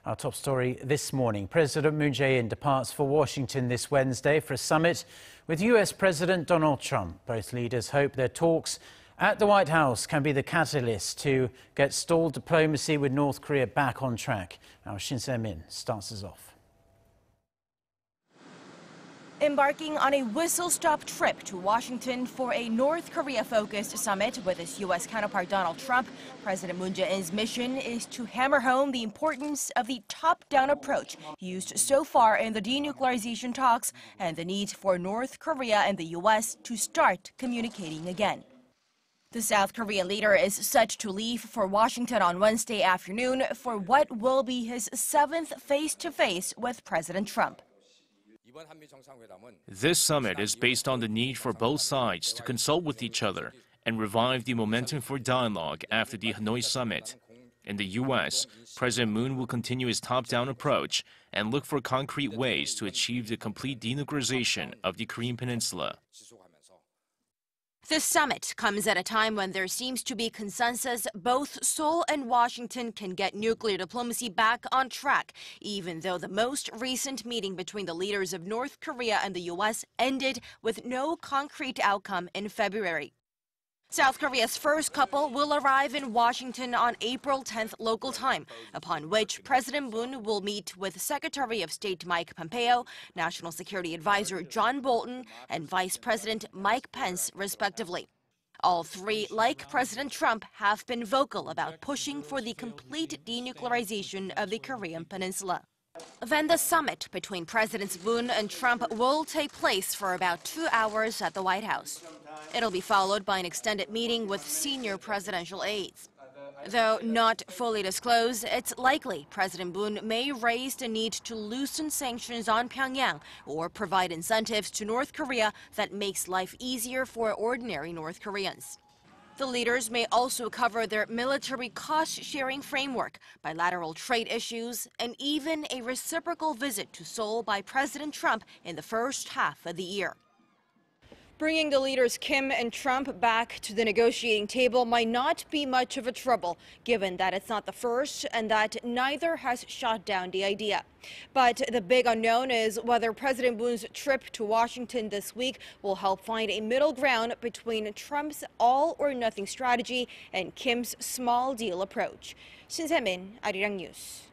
Our top story this morning. President Moon Jae-in departs for Washington this Wednesday for a summit with US President Donald Trump. Both leaders hope their talks at the White House can be the catalyst to get stalled diplomacy with North Korea back on track. Our Shin Se-min starts us off. Embarking on a whistle-stop trip to Washington for a North Korea-focused summit with his U.S. counterpart Donald Trump, President Moon Jae-in's mission is to hammer home the importance of the top-down approach used so far in the denuclearization talks and the need for North Korea and the U.S. to start communicating again. The South Korean leader is set to leave for Washington on Wednesday afternoon for what will be his 7th face-to-face with President Trump. This summit is based on the need for both sides to consult with each other and revive the momentum for dialogue after the Hanoi summit. In the U.S., President Moon will continue his top-down approach and look for concrete ways to achieve the complete denuclearization of the Korean Peninsula. This summit comes at a time when there seems to be consensus both Seoul and Washington can get nuclear diplomacy back on track, even though the most recent meeting between the leaders of North Korea and the U.S. ended with no concrete outcome in February. South Korea's first couple will arrive in Washington on April 10th local time, upon which President Moon will meet with Secretary of State Mike Pompeo, National Security Advisor John Bolton, and Vice President Mike Pence, respectively. All three, like President Trump, have been vocal about pushing for the complete denuclearization of the Korean Peninsula. Then the summit between Presidents Moon and Trump will take place for about 2 hours at the White House. It'll be followed by an extended meeting with senior presidential aides. Though not fully disclosed, it's likely President Moon may raise the need to loosen sanctions on Pyongyang or provide incentives to North Korea that makes life easier for ordinary North Koreans. The leaders may also cover their military cost-sharing framework, bilateral trade issues, and even a reciprocal visit to Seoul by President Trump in the first half of the year. Bringing the leaders Kim and Trump back to the negotiating table might not be much of a trouble, given that it's not the first and that neither has shot down the idea. But the big unknown is whether President Moon's trip to Washington this week will help find a middle ground between Trump's all-or-nothing strategy and Kim's small deal approach. Shin Se-min, Arirang News.